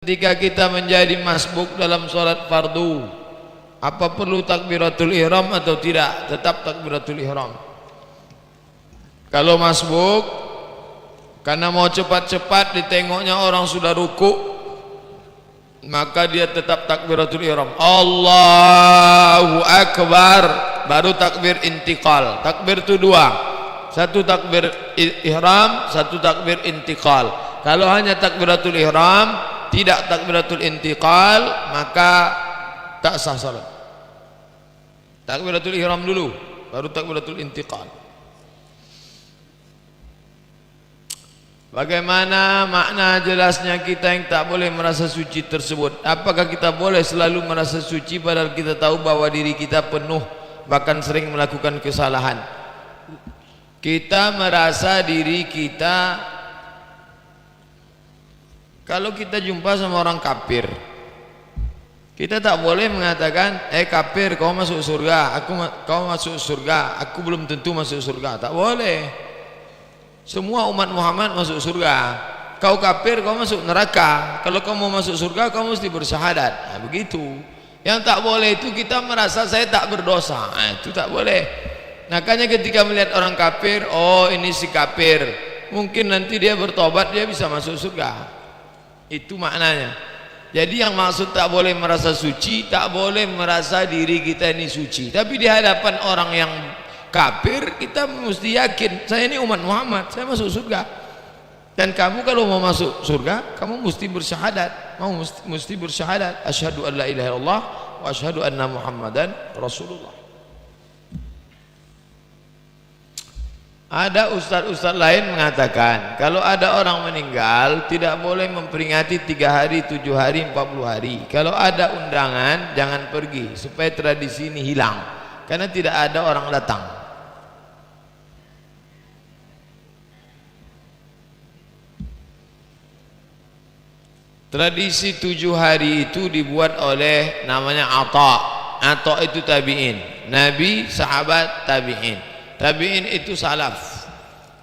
ketika kita menjadi masbuk dalam sholat fardu, apa perlu takbiratul ihram atau tidak? Tetap takbiratul ihram. Kalau masbuk karena mau cepat-cepat ditengoknya orang sudah ruku, maka dia tetap takbiratul ihram. Allahu Akbar, baru takbir intiqal. Takbir itu dua, satu takbir ihram, satu takbir intiqal. Kalau hanya takbiratul ihram, tidak takbiratul intiqal, maka tak sah salat. Takbiratul ihram dulu, baru takbiratul intiqal. Bagaimana makna jelasnya kita yang tak boleh merasa suci tersebut? Apakah kita boleh selalu merasa suci padahal kita tahu bahwa diri kita penuh, bahkan sering melakukan kesalahan? Kita merasa diri kita, kalau kita jumpa sama orang kafir, kita tak boleh mengatakan, kafir, kau masuk surga, kau masuk surga, aku belum tentu masuk surga. Tak boleh. Semua umat Muhammad masuk surga. Kau kafir, kau masuk neraka. Kalau kau mau masuk surga, kau mesti bersyahadat. Nah, begitu. Yang tak boleh itu kita merasa saya tak berdosa. Nah, itu tak boleh. Makanya ketika melihat orang kafir, oh ini si kafir, mungkin nanti dia bertobat, dia bisa masuk surga. Itu maknanya. Jadi yang maksud tak boleh merasa suci, tak boleh merasa diri kita ini suci. Tapi di hadapan orang yang kafir, kita mesti yakin, saya ini umat Muhammad, saya masuk surga. Dan kamu kalau mau masuk surga, kamu mesti bersyahadat. Mesti bersyahadat, asyhadu an la ilaha illallah wa asyhadu anna Muhammadan Rasulullah. Ada ustaz-ustaz lain mengatakan, kalau ada orang meninggal tidak boleh memperingati 3 hari, 7 hari, 40 hari. Kalau ada undangan jangan pergi supaya tradisi ini hilang, karena tidak ada orang datang. Tradisi 7 hari itu dibuat oleh namanya Atha itu tabi'in, Nabi, sahabat, tabi'in. Tabi'in itu salaf.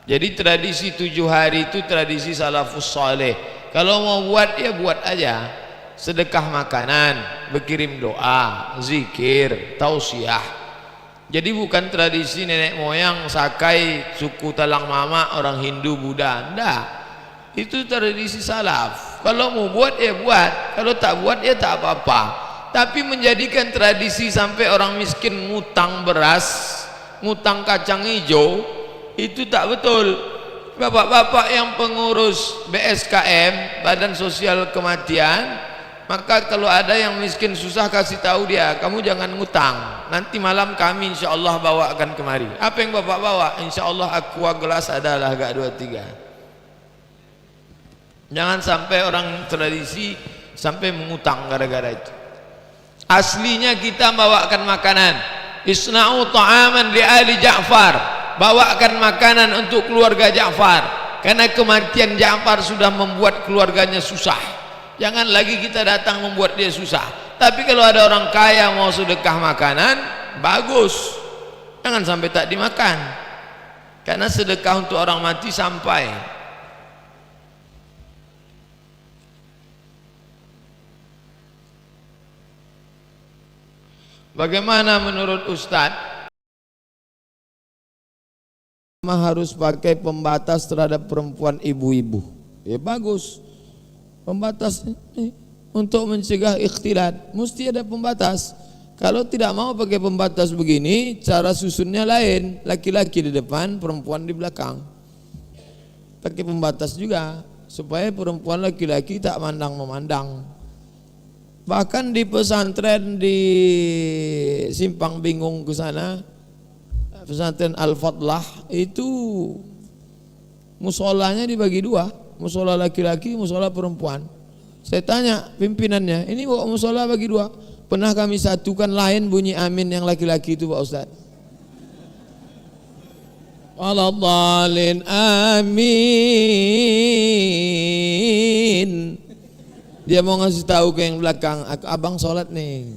Jadi tradisi 7 hari itu tradisi salafus saleh. Kalau mau buat ya buat aja. Sedekah makanan, berkirim doa, zikir, tausiah. Jadi bukan tradisi nenek moyang, sakai, suku talang mama, orang Hindu, Buddha. Enggak. Itu tradisi salaf. Kalau mau buat ya buat, kalau tak buat ya tak apa-apa. Tapi menjadikan tradisi sampai orang miskin ngutang beras, ngutang kacang hijau, itu tak betul. Bapak-bapak yang pengurus BSKM, Badan Sosial Kematian, maka kalau ada yang miskin susah kasih tahu dia, kamu jangan ngutang, nanti malam kami insya Allah bawakan kemari. Apa yang bapak bawa? Insya Allah aqua gelas adalah agak 2-3. Jangan sampai orang tradisi sampai mengutang gara-gara itu. Aslinya kita bawakan makanan. Isna'u ta'aman li ali Ja'far, bawakan makanan untuk keluarga Ja'far, karena kematian Ja'far sudah membuat keluarganya susah. Jangan lagi kita datang membuat dia susah. Tapi kalau ada orang kaya mau sedekah makanan, bagus, jangan sampai tak dimakan, karena sedekah untuk orang mati sampai. Bagaimana menurut Ustadz? Harus pakai pembatas terhadap perempuan ibu-ibu. Ya bagus. Pembatas untuk mencegah ikhtilat mesti ada pembatas. Kalau tidak mau pakai pembatas begini, cara susunnya lain. Laki-laki di depan, perempuan di belakang. Pakai pembatas juga supaya perempuan laki-laki tak mandang-memandang. Bahkan di pesantren di Simpang Bingung ke sana, pesantren Al-Fadlah itu musolanya dibagi 2, musola laki-laki, musola perempuan. Saya tanya pimpinannya, ini kok musola bagi 2? Pernah kami satukan lain bunyi amin yang laki-laki itu Pak Ustaz? Waladhalin amin. Dia mau ngasih tahu ke yang belakang, abang sholat nih.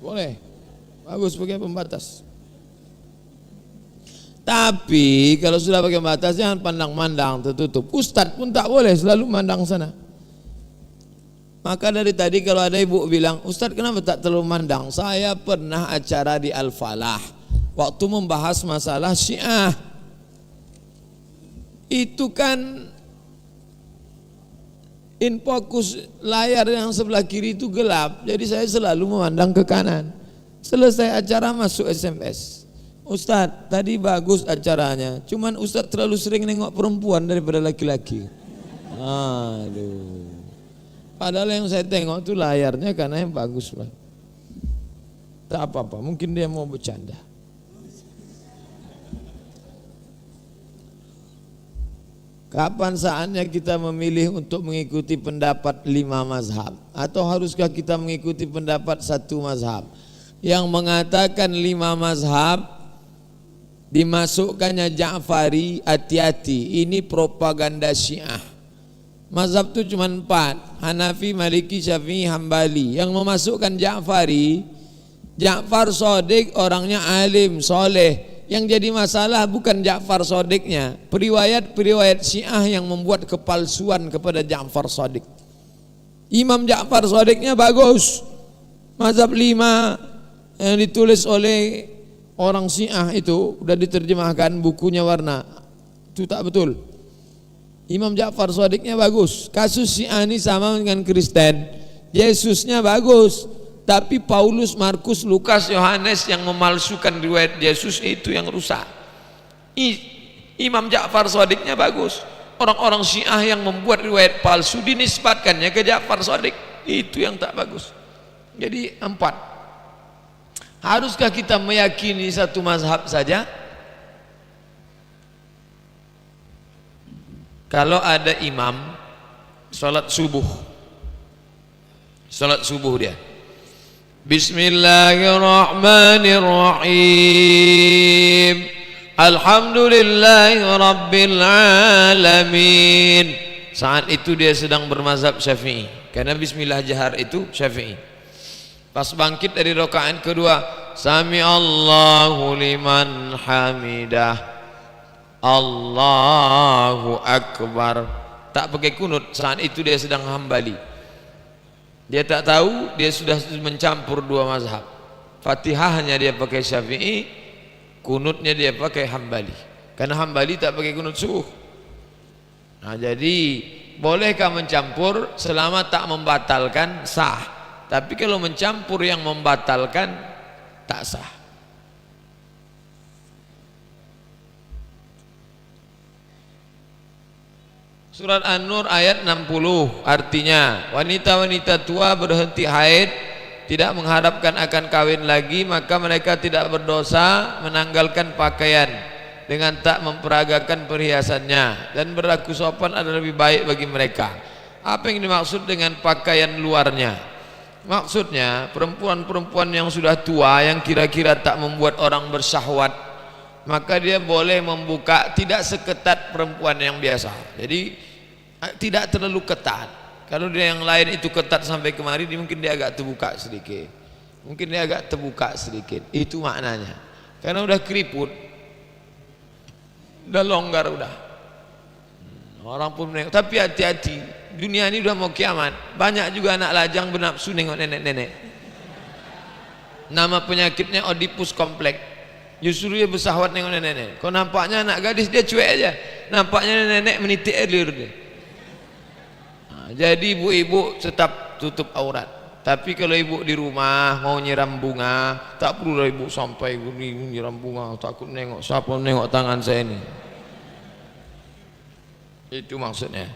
Boleh, bagus pakai pembatas. Tapi kalau sudah pakai batas jangan pandang-mandang tertutup. Ustadz pun tak boleh selalu mandang sana. Maka dari tadi kalau ada ibu bilang, Ustadz kenapa tak terlalu mandang? Saya pernah acara di Al-Falah waktu membahas masalah Syiah. Itu kan in fokus layar yang sebelah kiri itu gelap. Jadi saya selalu memandang ke kanan. Selesai acara masuk SMS. Ustadz tadi bagus acaranya, cuman Ustadz terlalu sering nengok perempuan daripada laki-laki. Aduh. Padahal yang saya tengok itu layarnya karena yang bagus lah. Tak apa-apa, mungkin dia mau bercanda. Kapan saatnya kita memilih untuk mengikuti pendapat 5 mazhab? Atau haruskah kita mengikuti pendapat 1 mazhab? Yang mengatakan 5 mazhab dimasukkannya Ja'fari, hati-hati, ini propaganda Syiah. Mazhab itu cuma 4, Hanafi, Maliki, Syafi'i, Hambali. Yang memasukkan Ja'fari, Ja'far Shadiq orangnya alim, soleh. Yang jadi masalah bukan Ja'far Shadiqnya, periwayat-periwayat Syiah yang membuat kepalsuan kepada Ja'far Shadiq. Imam Ja'far Shadiqnya bagus. Mazhab 5 yang ditulis oleh orang Syiah itu sudah diterjemahkan bukunya warna. Itu tak betul. Imam Ja'far Shadiqnya bagus. Kasus Syiah ini sama dengan Kristen. Yesusnya bagus, tapi Paulus, Markus, Lukas, Yohanes yang memalsukan riwayat Yesus itu yang rusak. Imam Ja'far Shadiqnya bagus. Orang-orang Syiah yang membuat riwayat palsu dinisbatkannya ke Ja'far Shadiq, itu yang tak bagus. Jadi 4. Haruskah kita meyakini 1 mazhab saja? Kalau ada imam salat subuh dia Bismillahirrahmanirrahim Alhamdulillahi Rabbil Alamin, saat itu dia sedang bermazhab Syafi'i, karena bismillah jahar itu Syafi'i. Pas bangkit dari rakaat kedua, Sami Allahu liman hamidah, Allahu Akbar, tak pakai kunut. Saat itu dia sedang Hambali. Dia tak tahu dia sudah mencampur 2 mazhab. Fatihah hanya dia pakai Syafi'i, kunutnya dia pakai Hambali. Karena Hambali tak pakai kunut subuh. Nah, jadi bolehkah mencampur selama tak membatalkan? Sah. Tapi kalau mencampur yang membatalkan, tak sah. Surat An-Nur ayat 60, artinya wanita-wanita tua berhenti haid tidak mengharapkan akan kawin lagi, maka mereka tidak berdosa menanggalkan pakaian dengan tak memperagakan perhiasannya, dan berlaku sopan adalah lebih baik bagi mereka. Apa yang dimaksud dengan pakaian luarnya? Maksudnya perempuan-perempuan yang sudah tua yang kira-kira tak membuat orang bersyahwat, maka dia boleh membuka, tidak seketat perempuan yang biasa. Jadi tidak terlalu ketat. Kalau dia yang lain itu ketat sampai kemari, mungkin dia agak terbuka sedikit. Mungkin dia agak terbuka sedikit. Itu maknanya. Karena udah keriput, udah longgar udah. Orang pun menengok. Tapi hati-hati, dunia ini udah mau kiamat. Banyak juga anak lajang bernafsu nengok nenek-nenek. Nama penyakitnya Oedipus kompleks. Justru dia bersahwat nengok nenek-nenek. Kau nampaknya anak gadis, dia cuek aja. Nampaknya nenek menitik air dia. Jadi ibu-ibu tetap tutup aurat. Tapi kalau ibu di rumah mau nyiram bunga, tak perlu ibu sampai nyiram bunga, takut nengok siapa nengok tangan saya ini. Itu maksudnya.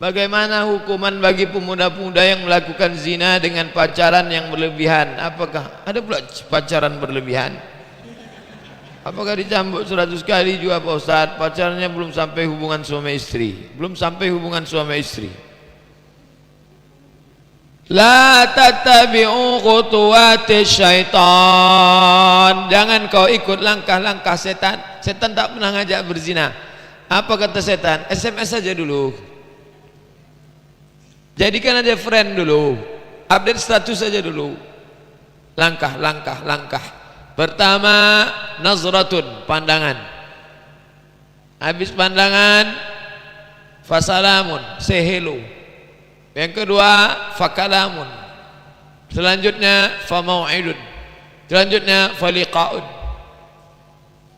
Bagaimana hukuman bagi pemuda-pemuda yang melakukan zina dengan pacaran yang berlebihan? Apakah ada pula pacaran berlebihan? Apakah dicambuk 100 kali juga Pak Ustaz? Pacarnya belum sampai hubungan suami istri. Belum sampai hubungan suami istri. La tattabi'u khutuwati syaitan. Jangan kau ikut langkah-langkah setan. Setan tak pernah ngajak berzina. Apa kata setan? SMS saja dulu. Jadikan aja friend dulu. Update status saja dulu. Langkah. Pertama, nazratun, pandangan. Habis pandangan, fasalamun, say hello. Yang kedua, fakalamun. Selanjutnya, famau'idun. Selanjutnya, faliqa'un.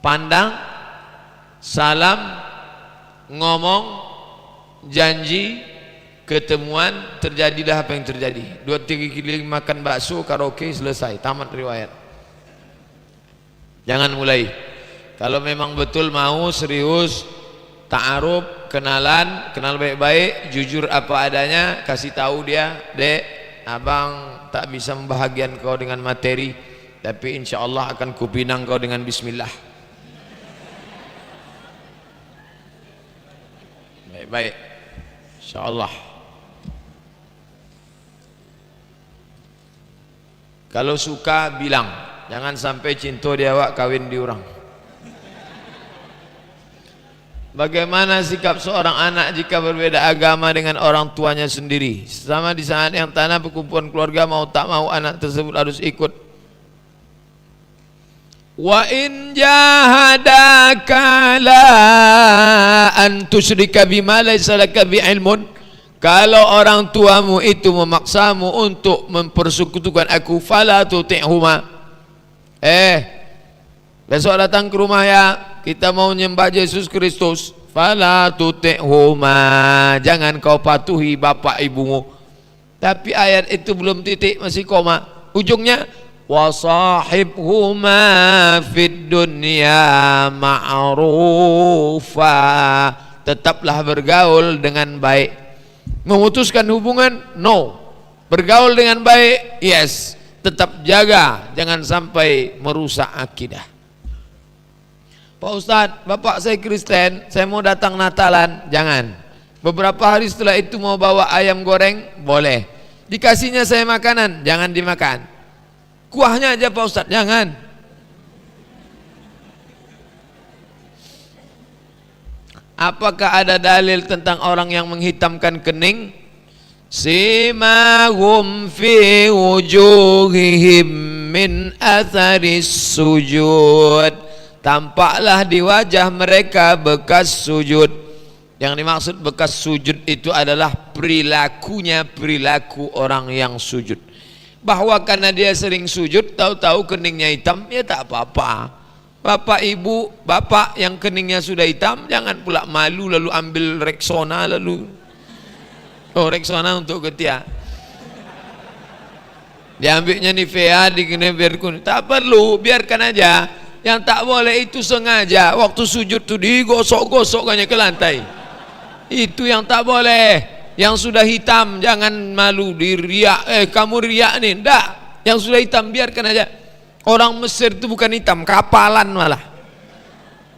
Pandang, salam, ngomong, janji, ketemuan, terjadilah apa yang terjadi. 2-3 kali makan bakso, karaoke, selesai, tamat riwayat. Jangan mulai. Kalau memang betul mau serius, ta'aruf, kenalan, kenal baik-baik, jujur apa adanya, kasih tahu dia, dek, abang tak bisa membahagiakan kau dengan materi, tapi insya Allah akan kupinang kau dengan bismillah. Baik-baik, insya Allah. Kalau suka bilang, jangan sampai cinta dia awak kawin di orang. Bagaimana sikap seorang anak jika berbeda agama dengan orang tuanya sendiri? Sama di saat yang tanah perkumpulan keluarga, mau tak mau anak tersebut harus ikut. Wa in jahadaka la an tusyrika bima laysa laka bi ilmun. Kalau orang tuamu itu memaksamu untuk mempersekutukan aku, fala tuti'huma. Besok datang ke rumah ya, kita mau nyembah Yesus Kristus. Fala tuti'huma, jangan kau patuhi bapak ibumu. Tapi ayat itu belum titik, masih koma. Ujungnya wasahibhuma fid dunya ma'rufa. Tetaplah bergaul dengan baik. Memutuskan hubungan? No. Bergaul dengan baik? Yes. Tetap jaga, jangan sampai merusak akidah. Pak Ustadz, bapak saya Kristen, saya mau datang Natalan. Jangan. Beberapa hari setelah itu mau bawa ayam goreng, boleh. Dikasihnya saya makanan, jangan dimakan. Kuahnya aja Pak Ustadz, jangan. Apakah ada dalil tentang orang yang menghitamkan kening? Simahum fi wujuhihim min atharis sujud. Tampaklah di wajah mereka bekas sujud. Yang dimaksud bekas sujud itu adalah perilakunya perilaku orang yang sujud. Bahwa karena dia sering sujud, tahu-tahu keningnya hitam, ya tak apa-apa. Bapak ibu, bapak yang keningnya sudah hitam, jangan pula malu lalu ambil Rexona lalu. Oh, Rexona untuk ketiak. Diambilnya Nivea, dikena biar kuning. Tak perlu, biarkan aja. Yang tak boleh itu sengaja waktu sujud tu digosok-gosokkannya ke lantai. Itu yang tak boleh. Yang sudah hitam jangan malu diriak. Kamu riak nih. Enggak. Yang sudah hitam biarkan aja. Orang Mesir itu bukan hitam, kapalan malah.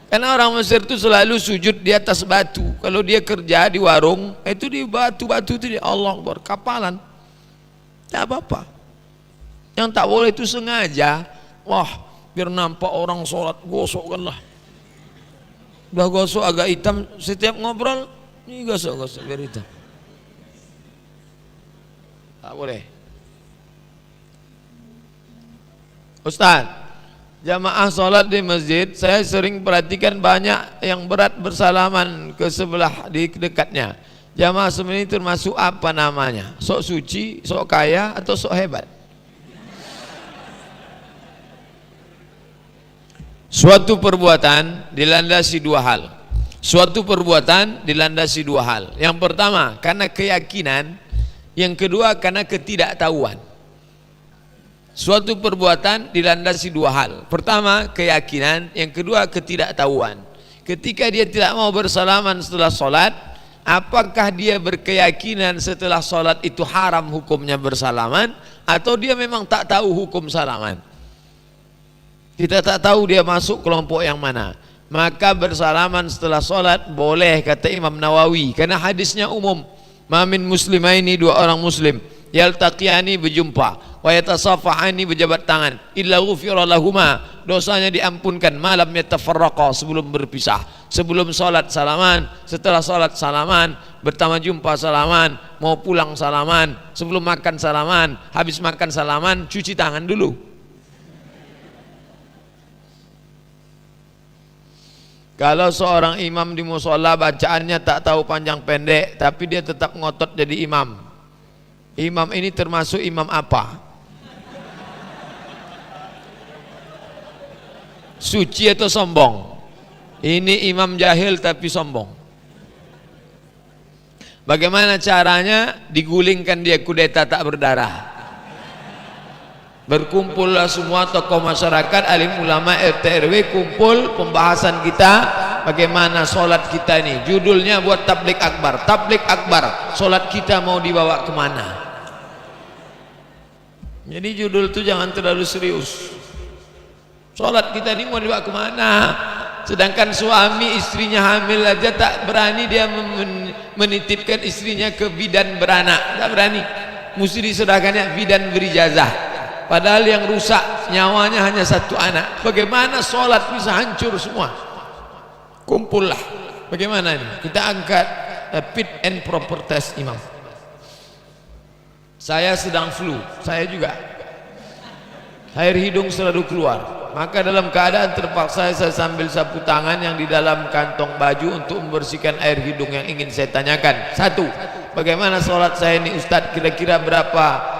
Karena orang Mesir itu selalu sujud di atas batu. Kalau dia kerja di warung, itu di batu-batu itu dia Allah Akbar, kapalan. Tak apa-apa. Yang tak boleh itu sengaja. Wah, biar nampak orang sholat, gosokkanlah. Udah gosok agak hitam, setiap ngobrol ini gosok-gosok biar hitam. Tak boleh. Ustaz, jamaah sholat di masjid, saya sering perhatikan banyak yang berat bersalaman ke sebelah di dekatnya. Jamaah sebenarnya termasuk apa namanya? Sok suci, sok kaya, atau sok hebat? Suatu perbuatan dilandasi dua hal. Suatu perbuatan dilandasi dua hal. Yang pertama karena keyakinan, yang kedua karena ketidaktahuan. Suatu perbuatan dilandasi dua hal. Pertama keyakinan, yang kedua ketidaktahuan. Ketika dia tidak mau bersalaman setelah sholat, apakah dia berkeyakinan setelah sholat itu haram hukumnya bersalaman, atau dia memang tak tahu hukum salaman? Kita tak tahu dia masuk kelompok yang mana. Maka bersalaman setelah sholat boleh, kata Imam Nawawi, karena hadisnya umum. Mamin muslimaini, dua orang muslim, yaltaqiyani berjumpa, wa yatasafahani berjabat tangan, illa ghufira lahuma, dosanya diampunkan, malam yatafarraqa, sebelum berpisah. Sebelum sholat salaman, setelah sholat salaman, bertemu jumpa salaman, mau pulang salaman, sebelum makan salaman, habis makan salaman, cuci tangan dulu. Kalau seorang imam di musola bacaannya tak tahu panjang pendek, tapi dia tetap ngotot jadi imam. Imam ini termasuk imam apa? Suci atau sombong? Ini imam jahil tapi sombong. Bagaimana caranya? Digulingkan dia kudeta tak berdarah. Berkumpullah semua tokoh masyarakat, alim ulama, RT RW, kumpul pembahasan kita bagaimana solat kita ini. Judulnya buat tablik akbar. Tablik akbar, solat kita mau dibawa kemana? Jadi judul itu jangan terlalu serius. Solat kita ini mau dibawa kemana? Sedangkan suami istrinya hamil aja tak berani dia menitipkan istrinya ke bidan beranak, tak berani. Mesti diserahkannya bidan berijazah. Padahal yang rusak nyawanya hanya satu anak. Bagaimana sholat bisa hancur semua? Kumpullah. Bagaimana ini? Kita angkat fit and proper test imam. Saya sedang flu, saya juga. Air hidung selalu keluar. Maka dalam keadaan terpaksa saya sambil sapu tangan yang di dalam kantong baju untuk membersihkan air hidung yang ingin saya tanyakan. Satu, bagaimana sholat saya ini Ustadz? Kira-kira berapa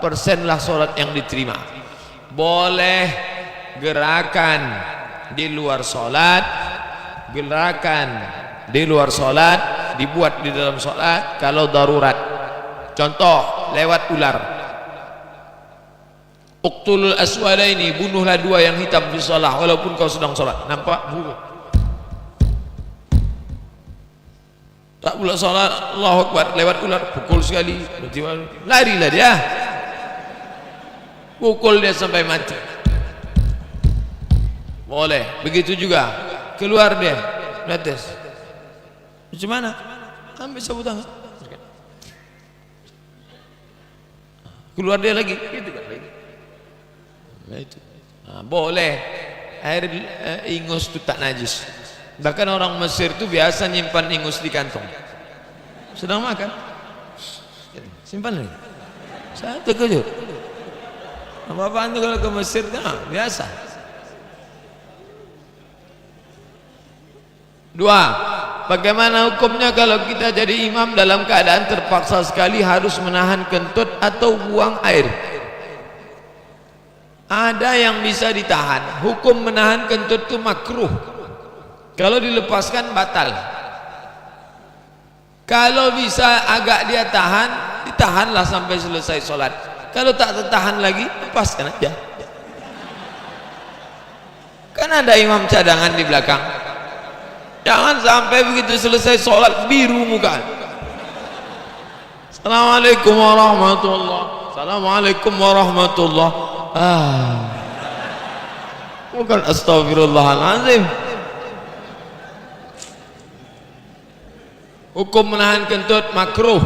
persen lah sholat yang diterima? Boleh gerakan di luar sholat, gerakan di luar sholat dibuat di dalam sholat kalau darurat. Contoh, lewat ular. Uqtulul aswadaini, bunuhlah dua yang hitam di sholat walaupun kau sedang sholat. Nampak? Bunuh. Tak pula sholat, Allahu Akbar, lewat ular, pukul sekali, larilah dia, pukul dia sampai mati. Boleh. Begitu juga keluar dia netes. Macam mana? Ambil sapu tangan, keluar dia lagi, gitu kan lagi. Nah, itu. Nah, boleh. Air ingus itu tak najis. Bahkan orang Mesir itu biasa nyimpan ingus di kantong. Sedang makan, simpan lagi. Saya terkejut. Apa-apaan itu kalau ke Mesir? Nah, biasa. Dua, bagaimana hukumnya kalau kita jadi imam dalam keadaan terpaksa sekali harus menahan kentut atau buang air? Ada yang bisa ditahan. Hukum menahan kentut itu makruh. Kalau dilepaskan batal. Kalau bisa agak dia tahan, ditahanlah sampai selesai sholat. Kalau tak tertahan lagi, lepaskan aja. Kan ada imam cadangan di belakang. Jangan sampai begitu selesai sholat biru muka. Assalamualaikum warahmatullahi. Assalamualaikum warahmatullahi. Bukan astagfirullahaladzim. Hukum menahan kentut makruh.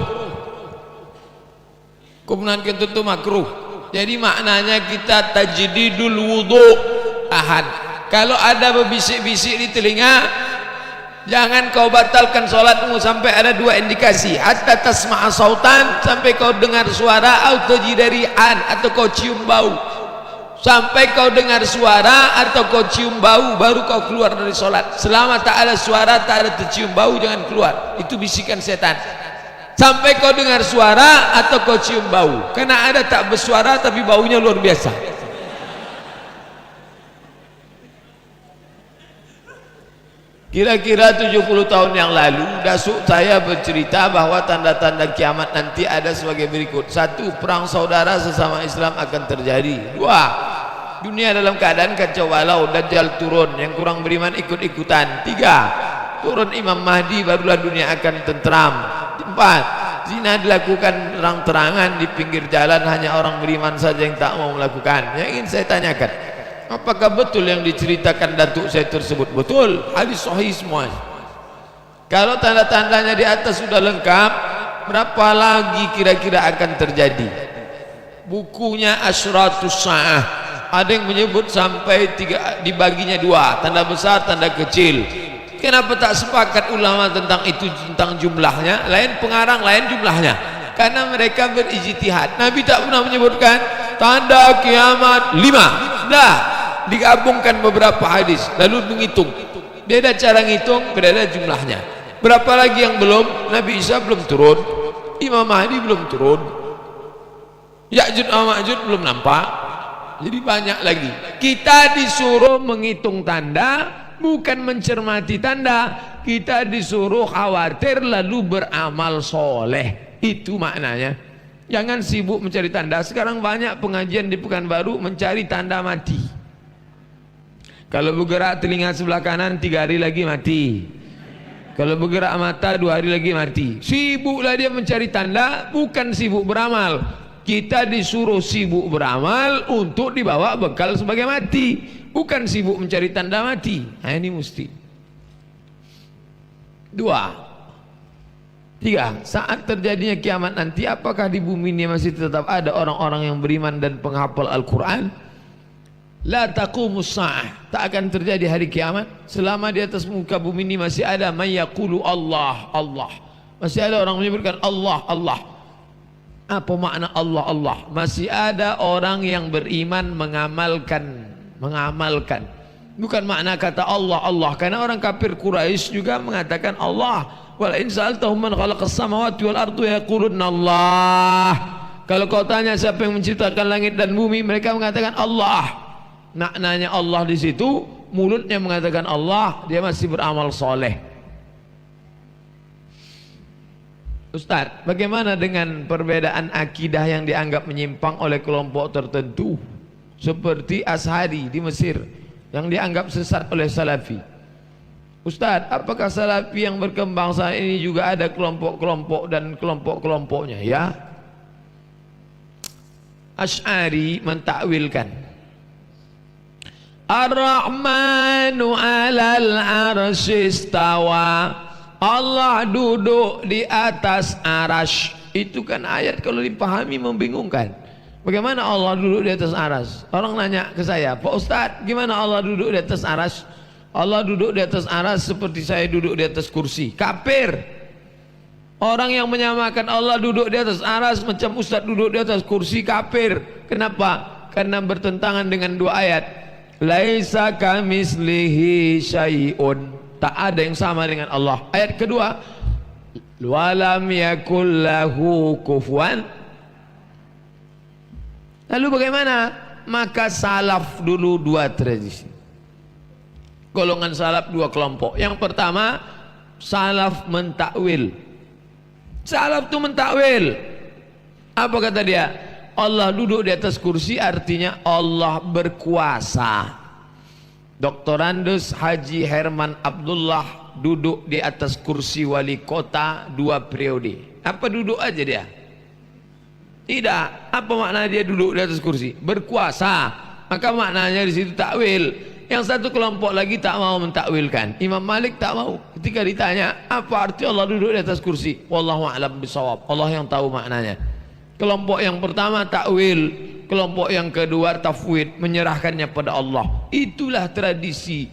Hukum menahan kentut itu makruh. Jadi maknanya kita tajdidul wudu, tahan. Kalau ada berbisik-bisik di telinga, jangan kau batalkan sholatmu sampai ada dua indikasi. Hatta tasma'a sautan, sampai kau dengar suara, atau jidari'an, atau kau cium bau. Sampai kau dengar suara atau kau cium bau, baru kau keluar dari sholat. Selama tak ada suara, tak ada tercium bau, jangan keluar. Itu bisikan setan. Sampai kau dengar suara atau kau cium bau. Karena ada tak bersuara tapi baunya luar biasa. Kira-kira 70 tahun yang lalu, dasuk saya bercerita bahwa tanda-tanda kiamat nanti ada sebagai berikut. Satu, perang saudara sesama Islam akan terjadi. Dua, dunia dalam keadaan kacau balau, Dajjal turun, yang kurang beriman ikut-ikutan. Tiga, turun Imam Mahdi, barulah dunia akan tentram. Empat, zina dilakukan terang-terangan di pinggir jalan, hanya orang beriman saja yang tak mau melakukan. Yang ingin saya tanyakan, apakah betul yang diceritakan datuk saya tersebut? Betul, hadis sahih semua. Kalau tanda-tandanya di atas sudah lengkap, berapa lagi kira-kira akan terjadi? Bukunya Asyratus Sa'ah, ada yang menyebut sampai dibaginya dua, tanda besar, tanda kecil. Kenapa tak sepakat ulama tentang itu, tentang jumlahnya? Lain pengarang, lain jumlahnya. Karena mereka berijtihad. Nabi tak pernah menyebutkan tanda kiamat 5. Dah digabungkan beberapa hadis lalu menghitung Beda cara ngitung, beda jumlahnya. Berapa lagi yang belum? Nabi Isa belum turun, Imam Mahdi belum turun, Ya'juj wa Ma'juj belum nampak. Jadi banyak lagi. Kita disuruh menghitung tanda, bukan mencermati tanda. Kita disuruh khawatir lalu beramal soleh. Itu maknanya. Jangan sibuk mencari tanda. Sekarang banyak pengajian di Pekanbaru mencari tanda mati. Kalau bergerak telinga sebelah kanan 3 hari lagi mati. Kalau bergerak mata 2 hari lagi mati. Sibuklah dia mencari tanda, bukan sibuk beramal. Kita disuruh sibuk beramal untuk dibawa bekal sebagai mati, bukan sibuk mencari tanda mati. Nah, ini mesti. 2, 3. Saat terjadinya kiamat nanti, apakah di bumi ini masih tetap ada orang-orang yang beriman dan penghafal Al-Quran? La taqumus sa'ah, tak akan terjadi hari kiamat selama di atas muka bumi ini masih ada may yaqulu Allah, Allah. Masih ada orang menyebutkan Allah, Allah. Apa makna Allah, Allah? Masih ada orang yang beriman mengamalkan. Bukan makna kata Allah, Allah. Karena orang kafir Quraisy juga mengatakan Allah. Wal in sa'altahum man khalaqas samawati wal ardi yaquluna Allah. Kalau kau tanya siapa yang menciptakan langit dan bumi, mereka mengatakan Allah. Maknanya Allah di situ, mulutnya mengatakan Allah, dia masih beramal soleh. Ustaz, bagaimana dengan perbedaan akidah yang dianggap menyimpang oleh kelompok tertentu seperti Ash'ari di Mesir yang dianggap sesat oleh Salafi? Ustaz, apakah Salafi yang berkembang saat ini juga ada kelompok-kelompok dan kelompok-kelompoknya? Ya, Ash'ari mentakwilkan Ar-Rahmanu 'alal 'arsy istawa, Allah duduk di atas arash. Itu kan ayat kalau dipahami membingungkan. Bagaimana Allah duduk di atas arash? Orang nanya ke saya, Pak Ustadz, gimana Allah duduk di atas arash? Allah duduk di atas arash seperti saya duduk di atas kursi. Kafir. Orang yang menyamakan Allah duduk di atas arash macam Ustadz duduk di atas kursi, kafir. Kenapa? Karena bertentangan dengan 2 ayat. Laisa kamislihi syai'un, tak ada yang sama dengan Allah. Ayat kedua, walam yakul lahu kufuwan. Lalu bagaimana? Maka salaf dulu 2 tradisi. Golongan salaf 2 kelompok. Yang pertama, salaf mentakwil. Salaf itu mentakwil. Apa kata dia? Allah duduk di atas kursi artinya Allah berkuasa. Dr. Andes Haji Herman Abdullah duduk di atas kursi wali kota 2 periode. Apa duduk aja dia? Tidak. Apa makna dia duduk di atas kursi? Berkuasa. Maka maknanya di situ takwil. Yang satu kelompok lagi tak mau mentakwilkan. Imam Malik tak mau. Ketika ditanya apa arti Allah duduk di atas kursi, wallahu a'lam bishawab, Allah yang tahu maknanya. Kelompok yang pertama takwil, kelompok yang kedua tafwid, menyerahkannya pada Allah. Itulah tradisi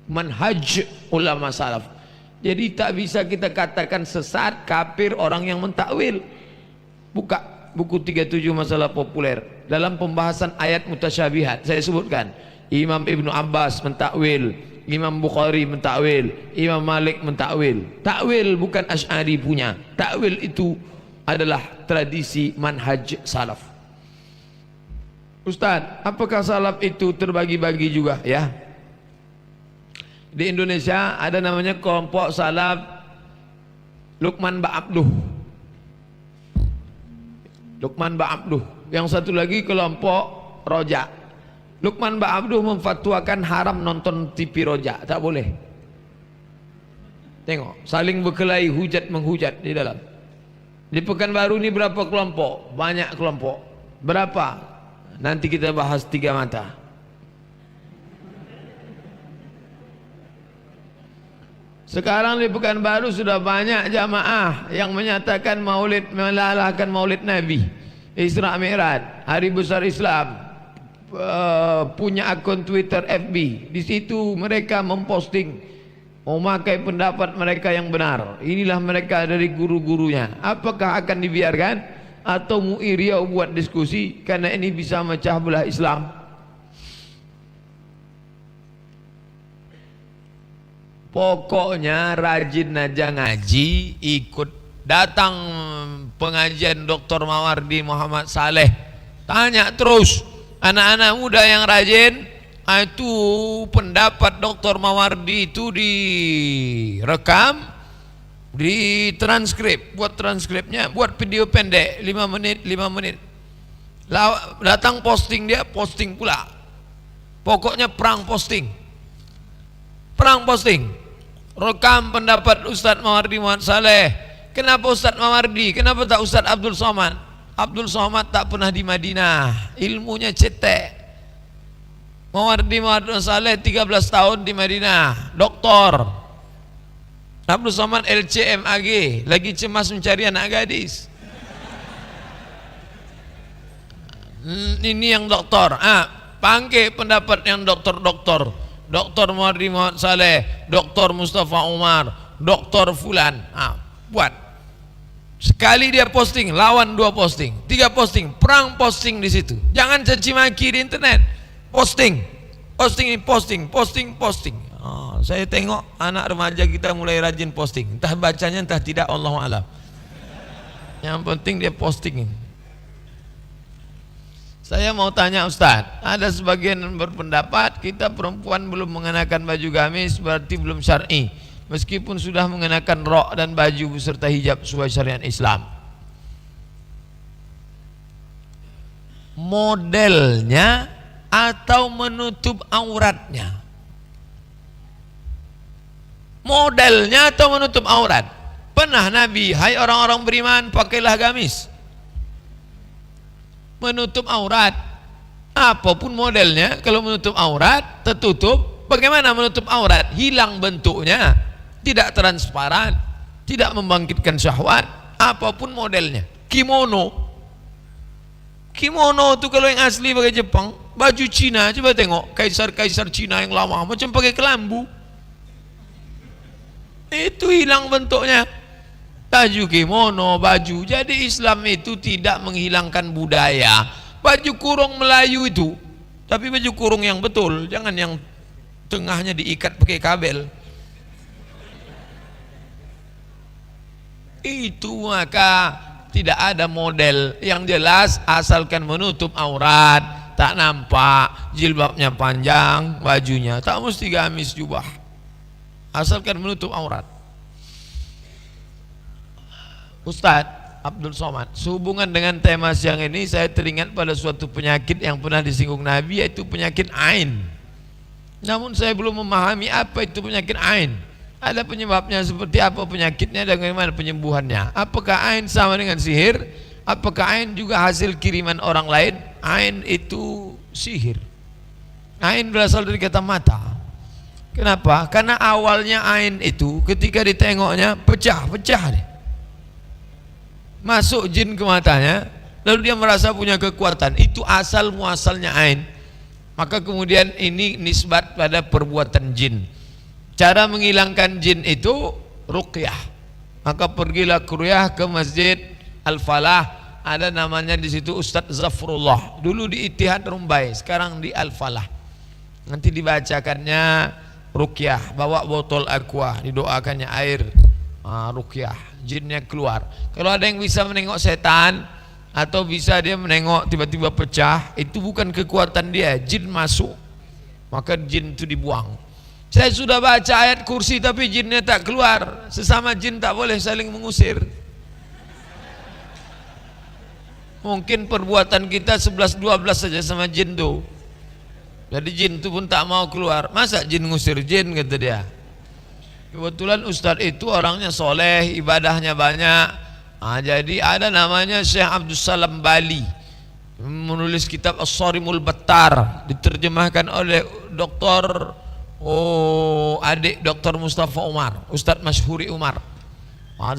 manhaj ulama salaf. Jadi tak bisa kita katakan sesat, kafir orang yang mentakwil. Buka buku 37 masalah populer. Dalam pembahasan ayat mutasyabihat saya sebutkan Imam Ibnu Abbas mentakwil, Imam Bukhari mentakwil, Imam Malik mentakwil. Takwil bukan Asy'ari punya. Takwil itu adalah tradisi manhaj salaf. Ustaz, apakah salaf itu terbagi-bagi juga? Ya, di Indonesia ada namanya kelompok salaf Lukman Ba'abduh. Lukman Ba'abduh. Yang satu lagi kelompok Roja. Lukman Ba'abduh memfatwakan haram nonton TV Roja, tak boleh. Tengok, saling berkelahi, hujat menghujat di dalam. Di Pekanbaru ini berapa kelompok? Banyak kelompok. Berapa? Nanti kita bahas 3 mata. Sekarang di Pekanbaru sudah banyak jamaah yang menyatakan maulid, melalahkan maulid Nabi, Isra Mi'raj, Hari Besar Islam. Punya akun Twitter, FB. Di situ mereka memposting, memakai pendapat mereka yang benar. Inilah mereka dari guru-gurunya. Apakah akan dibiarkan atau mu'iriau buat diskusi? Karena ini bisa mecah belah Islam. Pokoknya rajin aja ngaji, ikut datang pengajian Dr. Mawardi Muhammad Saleh. Tanya terus anak-anak muda yang rajin, itu pendapat Dr. Mawardi itu direkam, ditranskrip, buat transkripnya, buat video pendek 5 menit 5 menit. Datang posting, dia posting pula. Pokoknya perang posting. Perang posting. Rekam pendapat Ustadz Mawardi Muhammad Saleh. Kenapa Ustadz Mawardi? Kenapa tak Ustadz Abdul Somad? Abdul Somad tak pernah di Madinah, ilmunya cetek. Mawardi Muhammad Saleh 13 tahun di Madinah, doktor. Abdul Somad LCMAG, lagi cemas mencari anak gadis. Ini yang doktor. Panggil pendapat yang doktor-doktor. Doktor Mawardi Muhammad Saleh, Doktor Mustafa Umar, Doktor Fulan. Buat. Sekali dia posting, lawan 2 posting, 3 posting, perang posting di situ. Jangan caci maki di internet. Posting, posting. Saya tengok anak remaja kita mulai rajin posting. Entah bacanya, entah tidak, Allahu a'lam. Yang penting dia posting. Saya mau tanya Ustaz, ada sebagian berpendapat kita perempuan belum mengenakan baju gamis berarti belum syar'i, meskipun sudah mengenakan rok dan baju beserta hijab sesuai syariat Islam. Modelnya atau menutup auratnya? Modelnya atau menutup aurat? Pernah Nabi, hai orang-orang beriman, pakailah gamis. Menutup aurat. Apapun modelnya, kalau menutup aurat, tertutup. Bagaimana menutup aurat? Hilang bentuknya, tidak transparan, tidak membangkitkan syahwat. Apapun modelnya. Kimono itu kalau yang asli pakai Jepang. Baju Cina, coba tengok kaisar-kaisar Cina yang lama macam pakai kelambu. Itu hilang bentuknya. Baju kimono, baju. Jadi Islam itu tidak menghilangkan budaya. Baju kurung Melayu itu, tapi baju kurung yang betul, jangan yang tengahnya diikat pakai kabel. Itu maka tidak ada model yang jelas, asalkan menutup aurat, tak nampak, jilbabnya panjang, bajunya tak mesti gamis jubah, asalkan menutup aurat. Ustadz Abdul Somad, sehubungan dengan tema siang ini saya teringat pada suatu penyakit yang pernah disinggung Nabi, yaitu penyakit ain. Namun saya belum memahami apa itu penyakit ain. Ada penyebabnya seperti apa penyakitnya dan bagaimana penyembuhannya? Apakah ain sama dengan sihir? Apakah ain juga hasil kiriman orang lain? Ain itu sihir. Ain berasal dari kata mata. Kenapa? Karena awalnya ain itu ketika ditengoknya pecah-pecah deh. Masuk jin ke matanya, lalu dia merasa punya kekuatan. Itu asal muasalnya ain. Maka kemudian ini nisbat pada perbuatan jin. Cara menghilangkan jin itu ruqyah. Maka pergilah ruqyah ke Masjid Al-Falah. Ada namanya di situ Ustadz Zafrullah. Dulu di Ittihad Rumbai, sekarang di Al-Falah. Nanti dibacakannya ruqyah, bawa botol aqua, didoakannya air. Ruqyah, jinnya keluar. Kalau ada yang bisa menengok setan atau bisa dia menengok tiba-tiba pecah, itu bukan kekuatan dia, jin masuk, maka jin itu dibuang. Saya sudah baca ayat kursi tapi jinnya tak keluar. Sesama jin tak boleh saling mengusir. Mungkin perbuatan kita 11-12 saja sama jin tuh. Jadi jin itu pun tak mau keluar. Masa jin ngusir jin, kata dia. Kebetulan Ustadz itu orangnya soleh, ibadahnya banyak. Jadi ada namanya Syekh Abdul Salam Bali, menulis kitab As-Sarimul Battar, diterjemahkan oleh adik Dr. Mustafa Umar, Ustadz Masyhuri Umar.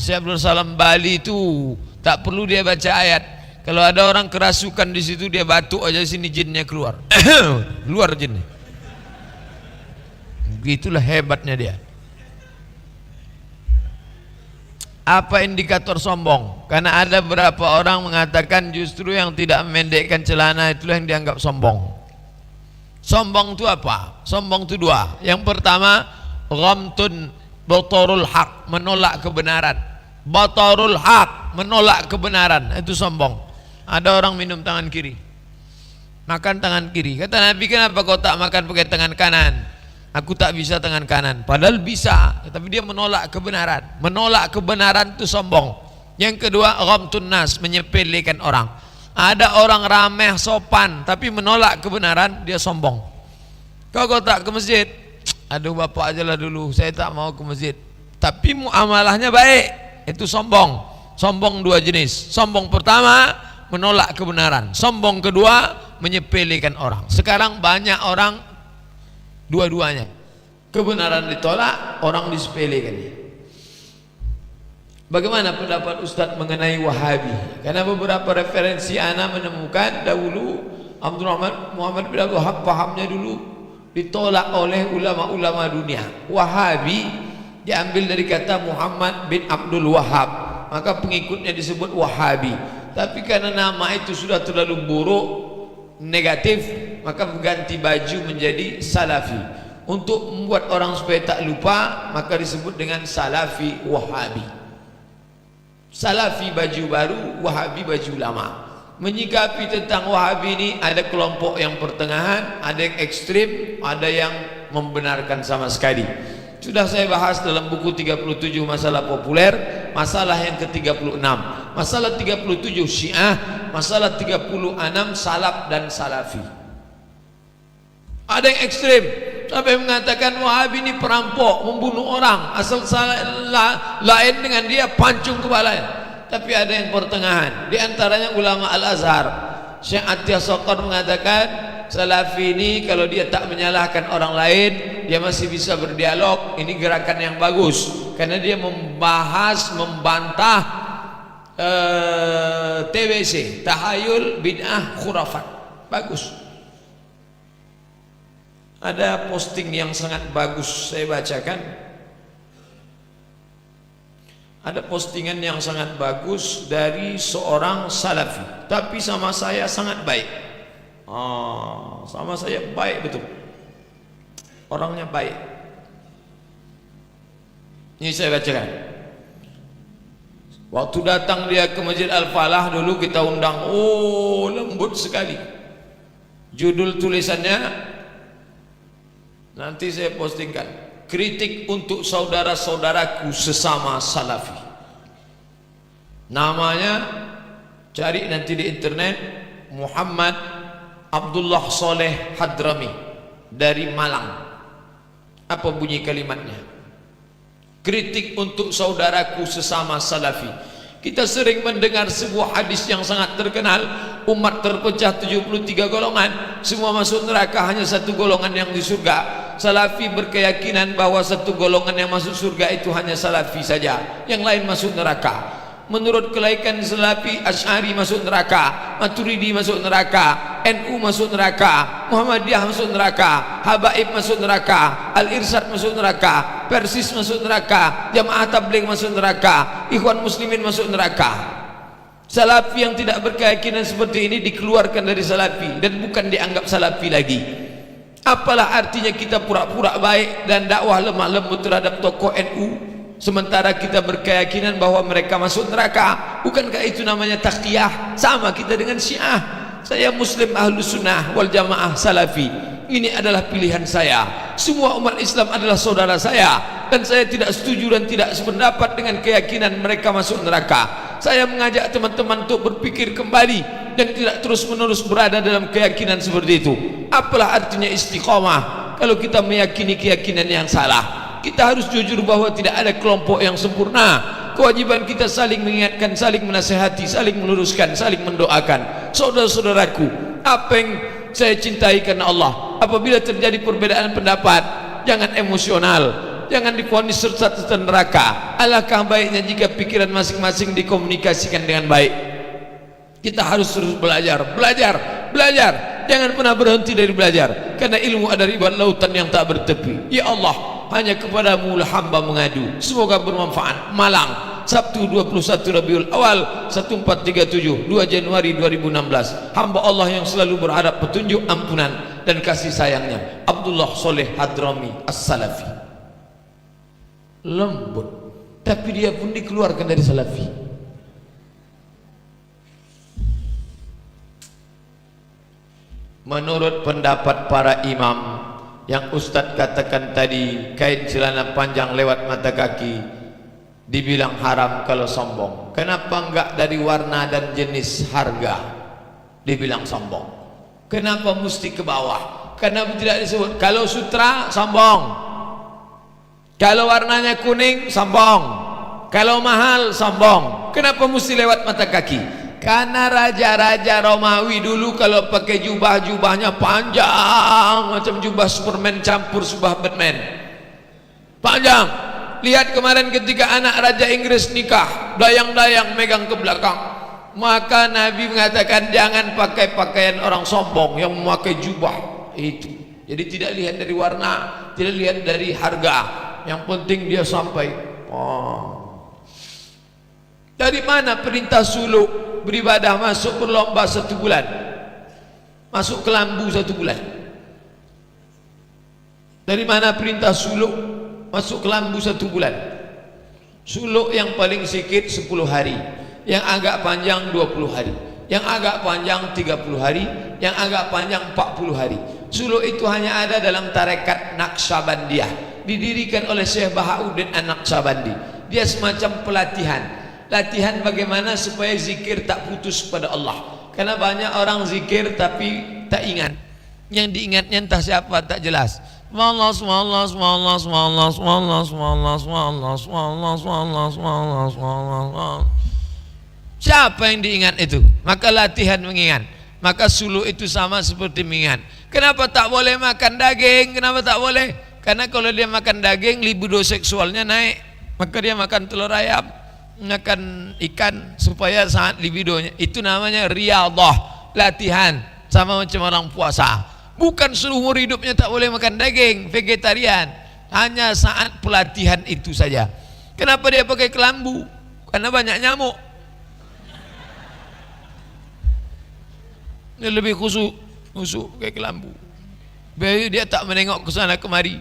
Syekh Abdul Salam Bali itu tak perlu dia baca ayat. Kalau ada orang kerasukan di situ, dia batuk aja sini jinnya keluar. Keluar jinnya. Begitulah hebatnya dia. Apa indikator sombong? Karena ada beberapa orang mengatakan justru yang tidak memendekkan celana itulah yang dianggap sombong. Sombong itu apa? Sombong itu dua. Yang pertama, Ghamtun batarul haq, menolak kebenaran. Batarul haq, menolak kebenaran, itu sombong. Ada orang minum tangan kiri, makan tangan kiri. Kata Nabi, kenapa kau tak makan pakai tangan kanan? Aku tak bisa tangan kanan. Padahal bisa, tapi dia menolak kebenaran. Menolak kebenaran itu sombong. Yang kedua, ghamtun nas, menyepelekan orang. Ada orang rameh sopan tapi menolak kebenaran, dia sombong. Kau tak ke masjid? Aduh bapak aja lah dulu, saya tak mau ke masjid. Tapi muamalahnya baik, itu sombong. Sombong dua jenis. Sombong pertama, menolak kebenaran. Sombong kedua, menyepelekan orang. Sekarang banyak orang dua-duanya. Kebenaran ditolak, orang disepelekan. Bagaimana pendapat Ustaz mengenai Wahabi? Karena beberapa referensi ana menemukan dahulu Abdurrahman Muhammad bin Abdul Wahab pahamnya dulu ditolak oleh ulama-ulama dunia. Wahabi diambil dari kata Muhammad bin Abdul Wahab, maka pengikutnya disebut Wahabi. Tapi karena nama itu sudah terlalu buruk, negatif, maka berganti baju menjadi Salafi. Untuk membuat orang supaya tak lupa, maka disebut dengan Salafi Wahabi. Salafi baju baru, Wahabi baju lama. Menyikapi tentang Wahabi ini, ada kelompok yang pertengahan, ada yang ekstrim, ada yang membenarkan sama sekali. Sudah saya bahas dalam buku 37 masalah populer. Masalah yang ke-36, masalah 37 Syiah, masalah 36 Salaf dan Salafi. Ada yang ekstrim sampai mengatakan Wahabi ini perampok, membunuh orang, asal lain dengan dia pancung kepalanya. Tapi ada yang pertengahan, di antaranya ulama Al-Azhar. Syekh Atiyah Sokor mengatakan Salafi ini kalau dia tak menyalahkan orang lain, dia masih bisa berdialog. Ini gerakan yang bagus karena dia membahas, membantah TBC, tahayul, bid'ah, khurafat. Bagus. Ada posting yang sangat bagus saya bacakan. Ada postingan yang sangat bagus dari seorang Salafi, tapi sama saya sangat baik. Sama saya baik betul. Orangnya baik. Ini saya bacakan. Waktu datang dia ke Masjid Al-Falah dulu kita undang. Oh, lembut sekali. Judul tulisannya nanti saya postingkan. Kritik untuk saudara-saudaraku sesama Salafi. Namanya cari nanti di internet, Muhammad Abdullah Soleh Hadrami dari Malang. Apa bunyi kalimatnya? Kritik untuk saudaraku sesama Salafi. Kita sering mendengar sebuah hadis yang sangat terkenal, umat terpecah 73 golongan, semua masuk neraka, hanya satu golongan yang di surga. Salafi berkeyakinan bahwa satu golongan yang masuk surga itu hanya Salafi saja, yang lain masuk neraka. Menurut kelaikan Salafi, Asy'ari masuk neraka, Maturidi masuk neraka, NU masuk neraka, Muhammadiyah masuk neraka, Habaib masuk neraka, Al-Irsyad masuk neraka, Persis masuk neraka, Jamaah Tabligh masuk neraka, Ikhwan Muslimin masuk neraka. Salafi yang tidak berkeyakinan seperti ini dikeluarkan dari Salafi dan bukan dianggap Salafi lagi. Apalah artinya kita pura-pura baik dan dakwah lemah lembut terhadap tokoh NU, sementara kita berkeyakinan bahwa mereka masuk neraka? Bukankah itu namanya taqiyah? Sama kita dengan Syiah. Saya Muslim Ahlus Sunnah wal Jamaah Salafi. Ini adalah pilihan saya. Semua umat Islam adalah saudara saya, dan saya tidak setuju dan tidak sependapat dengan keyakinan mereka masuk neraka. Saya mengajak teman-teman untuk berpikir kembali dan tidak terus-menerus berada dalam keyakinan seperti itu. Apalah artinya istiqamah kalau kita meyakini keyakinan yang salah? Kita harus jujur bahwa tidak ada kelompok yang sempurna. Kewajiban kita saling mengingatkan, saling menasihati, saling meluruskan, saling mendoakan. Saudara-saudaraku, apa yang saya cintai karena Allah, apabila terjadi perbedaan pendapat, jangan emosional, jangan divonis serta neraka. Alangkah baiknya jika pikiran masing-masing dikomunikasikan dengan baik. Kita harus terus belajar. Jangan pernah berhenti dari belajar, karena ilmu adalah ribuan lautan yang tak bertepi. Ya Allah, hanya kepadamu lah hamba mengadu. Semoga bermanfaat. Malang, Sabtu 21 Rabiul Awal 1437 2 Januari 2016. Hamba Allah yang selalu berharap petunjuk, ampunan dan kasih sayangnya, Abdullah Soleh Hadrami As-Salafi. lembut, tapi dia pun dikeluarkan dari salafi. Menurut pendapat para imam yang Ustadz katakan tadi, kain celana panjang lewat mata kaki dibilang haram kalau sombong. Kenapa enggak dari warna dan jenis harga dibilang sombong? Kenapa mesti ke bawah? Kenapa tidak disebut? Kalau sutra sombong, kalau warnanya kuning sombong, kalau mahal sombong. Kenapa mesti lewat mata kaki? Karena raja-raja Romawi dulu kalau pakai jubah-jubahnya panjang macam jubah Superman campur jubah Batman, panjang. Lihat kemarin ketika anak raja Inggris nikah, dayang-dayang megang ke belakang. Maka Nabi mengatakan jangan pakai pakaian orang sombong yang memakai jubah itu. Jadi tidak lihat dari warna, tidak lihat dari harga, yang penting dia sampai. Dari mana perintah suluk beribadah masuk berlomba 1 bulan, masuk ke lambu 1 bulan? Dari mana perintah suluk masuk ke lambu 1 bulan? Suluk yang paling sikit 10 hari, yang agak panjang 20 hari, yang agak panjang 30 hari, yang agak panjang 40 hari. Suluk itu hanya ada dalam tarekat Naqsyabandiyah, didirikan oleh Syekh Bahauddin An-Naqsyabandi. Dia semacam pelatihan, latihan bagaimana supaya zikir tak putus pada Allah. Karena banyak orang zikir tapi tak ingat, yang diingatnya entah siapa tak jelas. Wallah wallah wallah wallah wallah wallah wallah wallah wallah wallah. Siapa yang diingat itu? Maka latihan mengingat. Maka suluk itu sama seperti mengingat. Kenapa tak boleh makan daging? Kenapa tak boleh? Karena kalau dia makan daging, libido seksualnya naik. Maka dia makan telur ayam, makan ikan supaya saat libidonya. Itu namanya riyadhah, latihan. Sama macam orang puasa. Bukan seumur hidupnya tak boleh makan daging, vegetarian. Hanya saat pelatihan itu saja. Kenapa dia pakai kelambu? Karena banyak nyamuk. Dia lebih khusyuk pakai kelambu. Biar dia tak menengok ke sana kemari.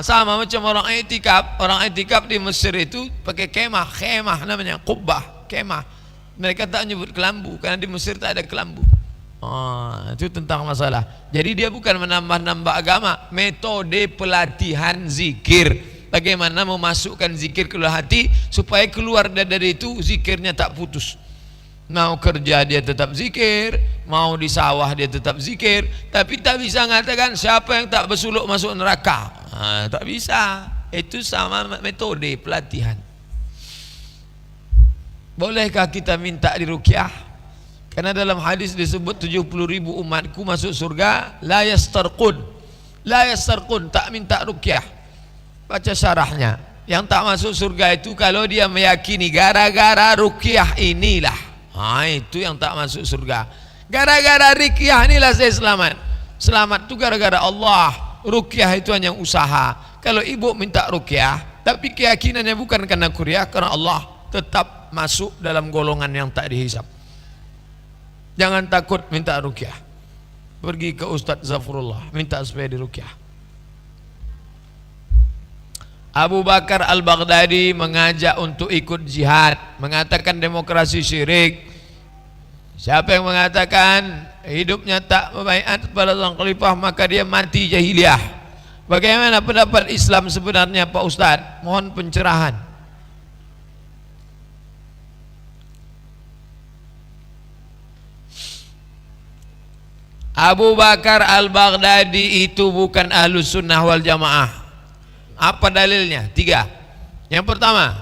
Sama macam orang i'tikaf. Orang i'tikaf di Mesir itu pakai khemah namanya, qubbah, kemah. Mereka tak menyebut kelambu karena di Mesir tak ada kelambu. Itu tentang masalah. Jadi dia bukan menambah-nambah agama, metode pelatihan zikir. Bagaimana memasukkan zikir ke dalam hati supaya keluar dari itu zikirnya tak putus. Mau kerja dia tetap zikir, mau di sawah dia tetap zikir, tapi tak bisa mengatakan siapa yang tak bersuluk masuk neraka. Tak bisa. Itu sama metode pelatihan. Bolehkah kita minta diruqyah? Karena dalam hadis disebut 70.000 umatku masuk surga, la yastarqun. La yastarqun, tak minta ruqyah. Baca syarahnya. Yang tak masuk surga itu kalau dia meyakini gara-gara ruqyah inilah. Itu yang tak masuk surga. Gara-gara ruqyah inilah saya selamat. Selamat itu gara-gara Allah. Ruqyah itu hanya usaha. Kalau ibu minta ruqyah tapi keyakinannya bukan karena kuryah, karena Allah, tetap masuk dalam golongan yang tak dihisap. Jangan takut minta ruqyah. Pergi ke Ustadz Zafrullah, minta supaya diruqyah. Abu Bakar Al-Baghdadi mengajak untuk ikut jihad, mengatakan demokrasi syirik. Siapa yang mengatakan hidupnya tak membaiat kepada sang khalifah, maka dia mati jahiliyah. Bagaimana pendapat Islam sebenarnya Pak Ustadz? Mohon pencerahan. Abu Bakar Al-Baghdadi itu bukan Ahlus Sunnah wal Jamaah. Apa dalilnya? 3. Yang pertama,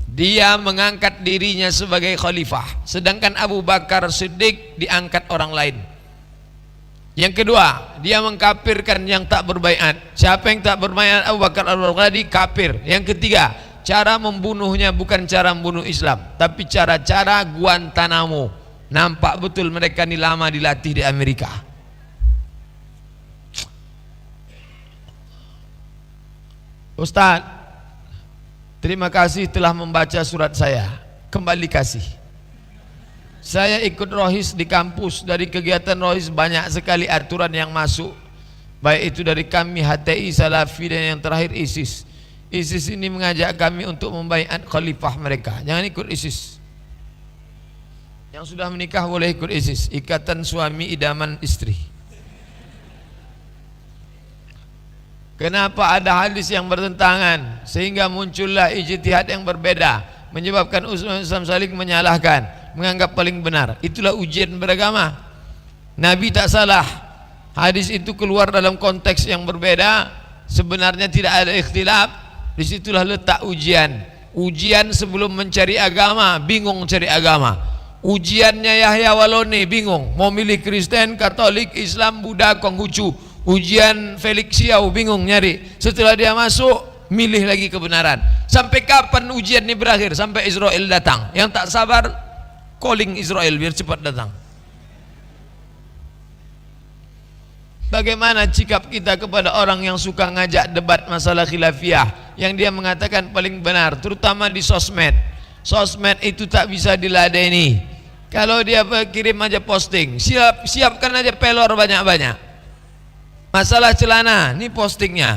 dia mengangkat dirinya sebagai khalifah, sedangkan Abu Bakar Siddiq diangkat orang lain. Yang kedua, dia mengkafirkan yang tak berbaiat. Siapa yang tak berbaiat Abu Bakar Al-Baghdadi kafir. Yang ketiga, cara membunuhnya bukan cara membunuh Islam, tapi cara-cara Guantanamo. Nampak betul mereka ini lama dilatih di Amerika. Ustaz, terima kasih telah membaca surat saya. Kembali kasih. Saya ikut rohis di kampus. Dari kegiatan rohis banyak sekali aturan yang masuk, baik itu dari kami HTI, Salafi, dan yang terakhir ISIS. ISIS ini mengajak kami untuk membaiat khalifah mereka. Jangan ikut ISIS. Yang sudah menikah boleh ikut ISIS, ikatan suami idaman istri. Kenapa ada hadis yang bertentangan sehingga muncullah ijtihad yang berbeda, menyebabkan umat Islam saling menyalahkan, menganggap paling benar. Itulah ujian beragama. Nabi tak salah. Hadis itu keluar dalam konteks yang berbeda, sebenarnya tidak ada ikhtilaf. Disitulah letak ujian. Ujian sebelum mencari agama, bingung cari agama. Ujiannya Yahya Waloni, bingung mau milih Kristen, Katolik, Islam, Buddha, Konghucu. Ujian Felix Xiao, bingung nyari. Setelah dia masuk, milih lagi kebenaran. Sampai kapan ujian ini berakhir? Sampai Israel datang. Yang tak sabar, calling Israel biar cepat datang. Bagaimana sikap kita kepada orang yang suka ngajak debat masalah khilafiyah, yang dia mengatakan paling benar, terutama di sosmed. Sosmed itu tak bisa diladeni. Kalau dia kirim aja posting, siapkan aja pelor banyak-banyak. Masalah celana, ini postingnya.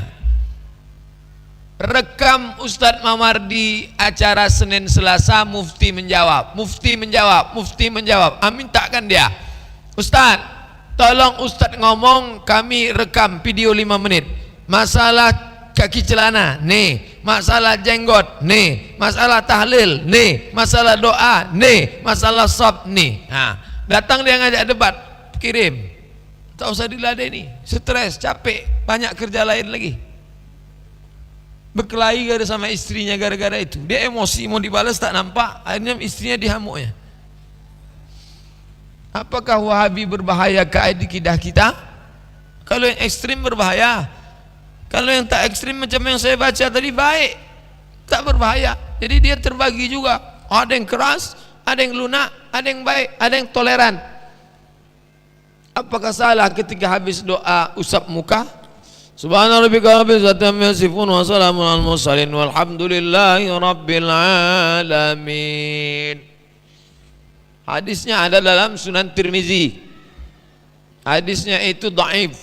Rekam Ustadz Mamar di acara Senin Selasa, Mufti menjawab. Mufti menjawab, Mufti menjawab. Amin takkan dia, Ustadz, tolong Ustadz ngomong, kami rekam video 5 menit. Masalah kaki celana, nih. Masalah jenggot, nih. Masalah tahlil, nih. Masalah doa, nih. Masalah sab, nih. Nah, datang dia ngajak debat, kirim. Tak usah diladeni, stres, capek, banyak kerja lain lagi. Berkelahi gara sama istrinya gara-gara itu. Dia emosi, mau dibalas tak nampak, akhirnya istrinya dihamuknya. Apakah Wahabi berbahaya ke akidah kita? Kalau yang ekstrim berbahaya. Kalau yang tak ekstrim macam yang saya baca tadi baik, tak berbahaya. Jadi dia terbagi juga. Ada yang keras, ada yang lunak, ada yang baik, ada yang toleran. Apakah salah ketika habis doa usap muka? Subhana rabbika rabbil izzati amma yasifun wa salamun alal mursalin walhamdulillahi rabbil alamin. Hadisnya ada dalam Sunan Tirmizi. Hadisnya itu dhaif,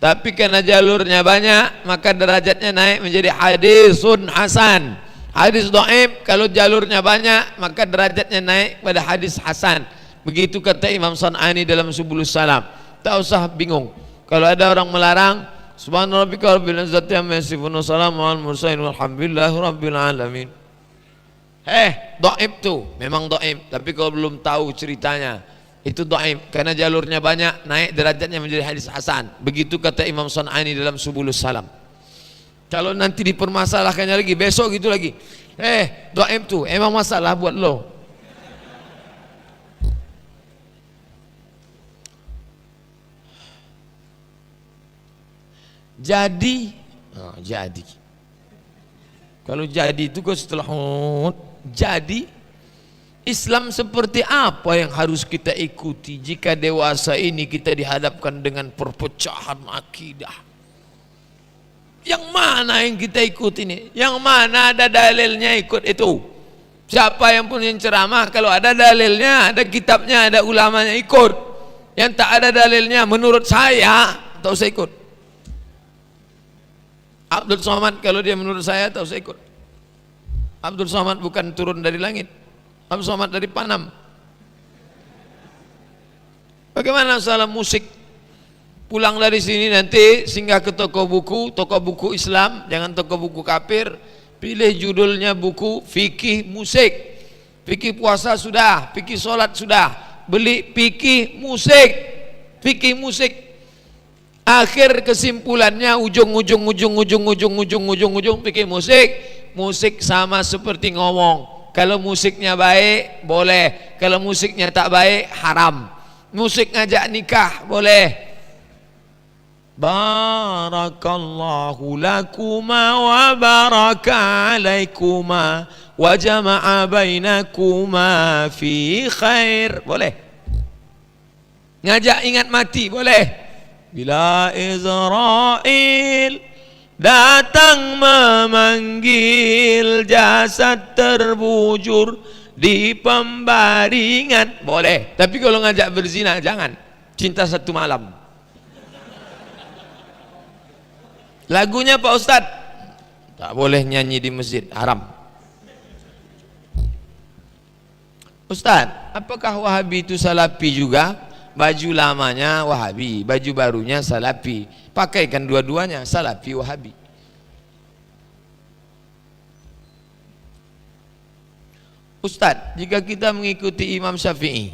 tapi karena jalurnya banyak maka derajatnya naik menjadi hadisun hasan. Hadis dhaif kalau jalurnya banyak maka derajatnya naik pada hadis hasan. Begitu kata Imam San'ani dalam Subulus Salam. Tak usah bingung. Kalau ada orang melarang, subhanarabbika rabbil izzati amma yasifun wa salamun alal mursalin walhamdulillahi rabbil alamin. Dhaif tu, memang dhaif, tapi kalau belum tahu ceritanya, itu dhaif karena jalurnya banyak, naik derajatnya menjadi hadis hasan. Begitu kata Imam San'ani dalam Subulus Salam. Kalau nanti dipermasalahkannya lagi, besok gitu lagi. Dhaif tu, emang masalah buat lo. Jadi, kalau jadi itu kok setelah jadi Islam seperti apa yang harus kita ikuti jika dewasa ini kita dihadapkan dengan perpecahan akidah? Yang mana yang kita ikuti ini? Yang mana ada dalilnya ikut itu? Siapa yang punya ceramah, kalau ada dalilnya, ada kitabnya, ada ulamanya, ikut. Yang tak ada dalilnya, menurut saya, tak usah ikut. Abdul Somad kalau dia menurut saya tak usah ikut. Abdul Somad bukan turun dari langit, Abdul Somad dari Panam. Bagaimana salah musik? Pulang dari sini nanti singgah ke toko buku Islam, jangan toko buku kafir. Pilih judulnya buku fikih musik. Fikih puasa sudah, fikih solat sudah. Beli fikih musik. Fikih musik. Akhir kesimpulannya ujung pikir musik sama seperti ngomong. Kalau musiknya baik boleh, kalau musiknya tak baik haram. Musik ngajak nikah boleh. Barakallahu lakuma wa baraka alaikuma wa jama'a bainakuma fi khair, boleh. Ngajak ingat mati boleh. Bila Israel datang memanggil, jasad terbujur di pembaringan, boleh. Tapi kalau ngajak berzina jangan. Cinta satu malam. Lagunya Pak Ustadz Tak boleh nyanyi di masjid, haram. Ustaz, apakah Wahabi itu Salafi juga? Baju lamanya Wahabi, baju barunya Salafi. Pakaikan dua-duanya, Salafi Wahabi. Ustaz, jika kita mengikuti Imam Syafi'i,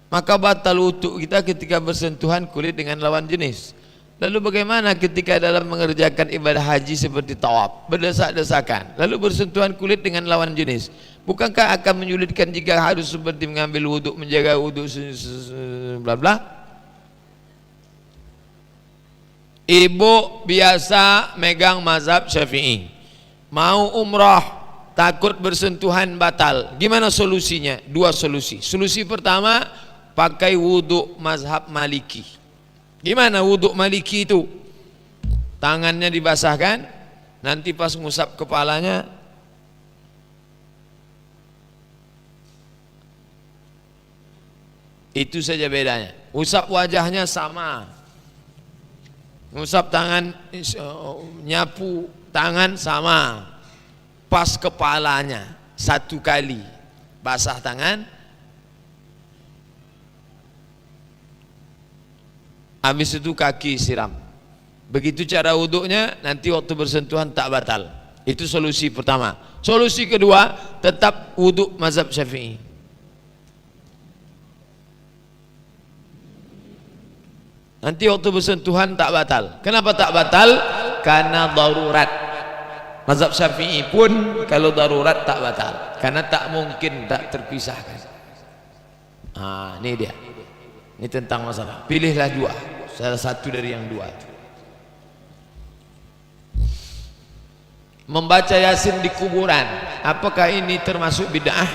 maka batal wudu kita ketika bersentuhan kulit dengan lawan jenis. Lalu bagaimana ketika dalam mengerjakan ibadah haji seperti tawaf, berdesak-desakan, lalu bersentuhan kulit dengan lawan jenis? Bukankah akan menyulitkan jika harus seperti mengambil wuduk, menjaga wuduk, bla bla? Ibu biasa megang mazhab Syafi'i, mau umrah, takut bersentuhan batal. Gimana solusinya? Dua solusi. Solusi pertama, pakai wuduk mazhab Maliki. Gimana wuduk Maliki itu? Tangannya dibasahkan, nanti pas ngusap kepalanya itu saja bedanya. Usap wajahnya sama, ngusap tangan, nyapu tangan sama, pas kepalanya satu kali basah tangan, habis itu kaki siram. Begitu cara wuduknya, nanti waktu bersentuhan tak batal. Itu solusi pertama. Solusi kedua, tetap wuduk mazhab Syafi'i. Nanti waktu bersentuhan tak batal. Kenapa tak batal? Karena darurat. Mazhab Syafi'i pun kalau darurat tak batal, karena tak mungkin tak terpisahkan. Ini dia. Ini tentang masalah. Pilihlah dua, salah satu dari yang dua. Membaca Yasin di kuburan, apakah ini termasuk bid'ah?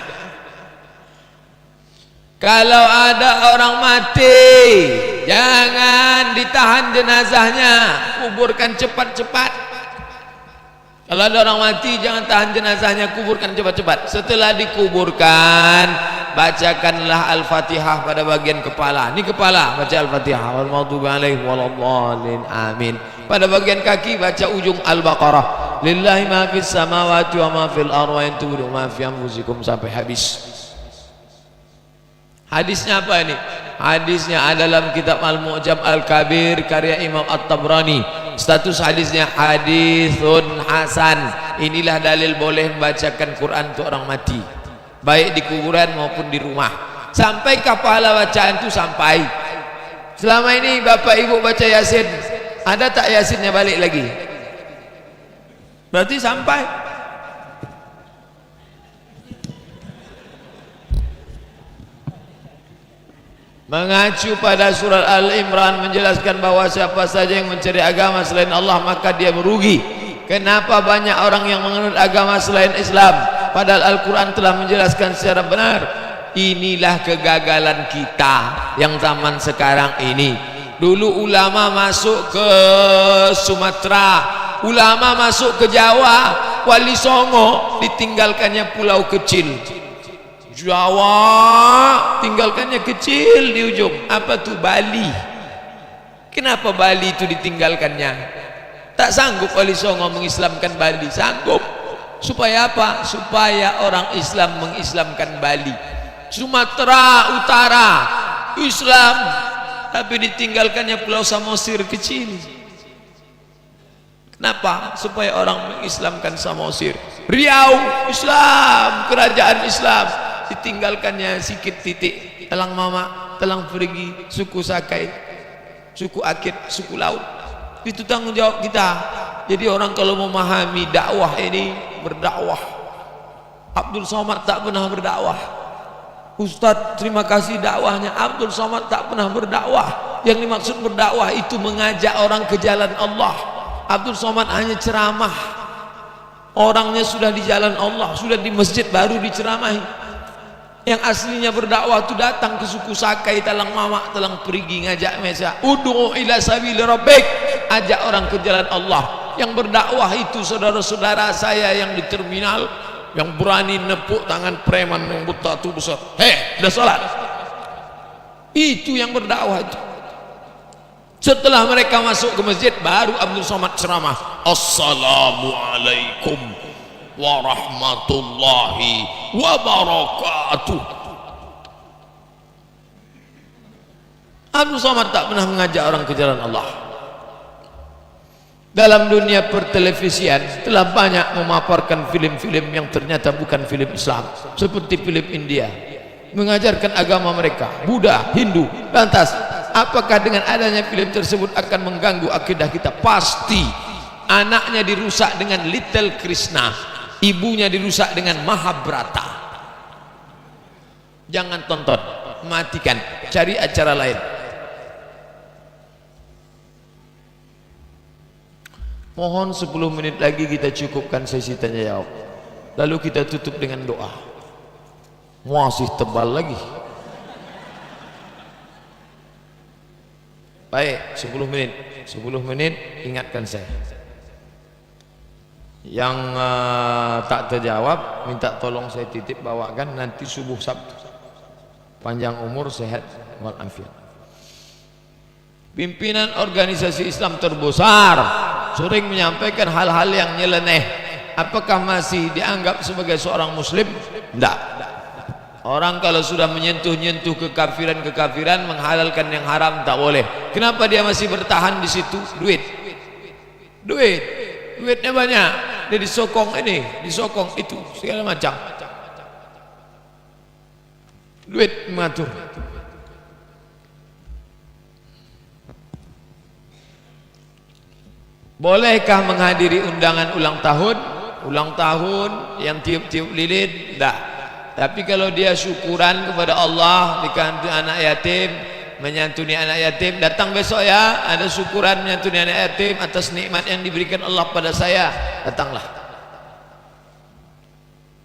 Kalau ada orang mati, jangan ditahan jenazahnya, kuburkan cepat-cepat. Kalau ada orang mati, jangan tahan jenazahnya, kuburkan cepat-cepat. Setelah dikuburkan, bacakanlah Al-Fatihah pada bagian kepala. Ini kepala, baca Al-Fatihah. Wal maghdubi alaihim waladhdallin. Amin. Pada bagian kaki baca ujung Al-Baqarah. Lillahi ma fis samawati wa ma fil ardi wa in tubdu ma fi anfusikum sampai habis. Hadisnya apa ini? Hadisnya ada dalam kitab Al-Mu'jam Al-Kabir karya Imam At-Tabrani. Status hadisnya hadisun hasan. Inilah dalil boleh membacakan Quran untuk orang mati, baik di kuburan maupun di rumah. Sampai pahala bacaan itu sampai. Selama ini bapak ibu baca Yasin, ada tak Yasinnya balik lagi? Berarti sampai. Mengacu pada surat Al-Imran menjelaskan bahwa siapa saja yang mencari agama selain Allah maka dia merugi. Kenapa banyak orang yang menganut agama selain Islam, padahal Al-Quran telah menjelaskan secara benar? Inilah kegagalan kita yang zaman sekarang ini. Dulu ulama masuk ke Sumatera, ulama masuk ke Jawa, Wali Songo ditinggalkannya pulau kecil. Jawa tinggalkannya kecil di ujung. Apa tuh? Bali. Kenapa Bali itu ditinggalkannya? Tak sanggup Wali Songo mengislamkan Bali. Sanggup. Supaya apa? Supaya orang Islam mengislamkan Bali. Sumatera Utara Islam, tapi ditinggalkannya Pulau Samosir kecil. Kenapa? Supaya orang mengislamkan Samosir. Riau Islam, kerajaan Islam, ditinggalkannya sikit titik. Telang Mama, Telang Perigi, suku Sakai, suku Akit, suku Laut. Itu tanggung jawab kita. Jadi orang kalau memahami dakwah ini, berdakwah. Abdul Somad tak pernah berdakwah. Ustadz terima kasih dakwahnya. Abdul Somad tak pernah berdakwah. Yang dimaksud berdakwah itu mengajak orang ke jalan Allah. Abdul Somad hanya ceramah. Orangnya sudah di jalan Allah, sudah di masjid baru diceramahi. Yang aslinya berdakwah itu datang ke suku Sakai, Talang Mama, Talang Perigi, ngajak mereka, ud'u ila sabili rabbik, ajak orang ke jalan Allah. Yang berdakwah itu saudara-saudara saya yang di terminal, yang berani nepuk tangan preman yang buta itu besar. Hei, udah sholat. Itu yang berdakwah itu. Setelah mereka masuk ke masjid, baru Abdul Somad ceramah, Assalamualaikum warahmatullahi wabarakatuh. Abdul Somad tak pernah mengajak orang ke jalan Allah. Dalam dunia pertelevisian telah banyak memaparkan film-film yang ternyata bukan film Islam, seperti film India, mengajarkan agama mereka, Buddha, Hindu. Lantas apakah dengan adanya film tersebut akan mengganggu akidah kita? Pasti. Anaknya dirusak dengan Little Krishna, ibunya dirusak dengan Mahabharata. Jangan tonton, matikan, cari acara lain. Mohon 10 menit lagi kita cukupkan sesi tanya jawab, lalu kita tutup dengan doa. Masih tebal lagi. Baik, 10 menit. 10 menit ingatkan saya. Yang tak terjawab minta tolong saya titip bawakan nanti subuh Sabtu. Panjang umur, sehat walafiat. Pimpinan organisasi Islam terbesar sering menyampaikan hal-hal yang nyeleneh. Apakah masih dianggap sebagai seorang muslim? Tidak. Orang kalau sudah menyentuh-nyentuh kekafiran-kekafiran, menghalalkan yang haram, tak boleh. Kenapa dia masih bertahan di situ? Duitnya banyak. Dia disokong ini, disokong itu, segala macam. Duit mengatur. Bolehkah menghadiri undangan ulang tahun? Ulang tahun yang tiup-tiup lilin? Tidak. Tapi kalau dia syukuran kepada Allah, dikandung anak yatim, menyantuni anak yatim, datang besok ya, ada syukuran menyantuni anak yatim atas nikmat yang diberikan Allah pada saya, datanglah.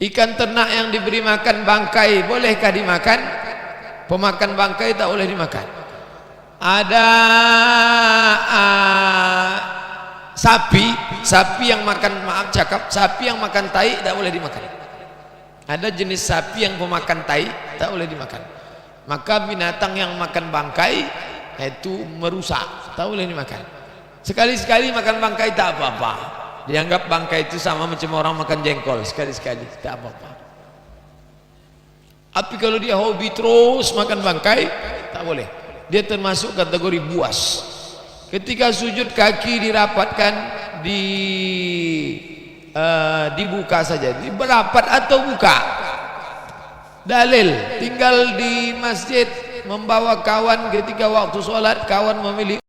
Ikan ternak yang diberi makan bangkai, bolehkah dimakan? Pemakan bangkai tak boleh dimakan. Ada sapi yang makan, maaf cakap, sapi yang makan tai tak boleh dimakan. Ada jenis sapi yang pemakan tai tak boleh dimakan. Maka binatang yang makan bangkai itu merusak, tak boleh dimakan. Sekali-sekali makan bangkai tak apa-apa. Dianggap bangkai itu sama macam orang makan jengkol, sekali-sekali tak apa-apa. Tapi kalau dia hobi terus makan bangkai, tak boleh. Dia termasuk kategori buas. Ketika sujud kaki dirapatkan, dibuka saja, berapat atau buka. Dalil, tinggal di masjid membawa kawan ketika waktu sholat, kawan memilih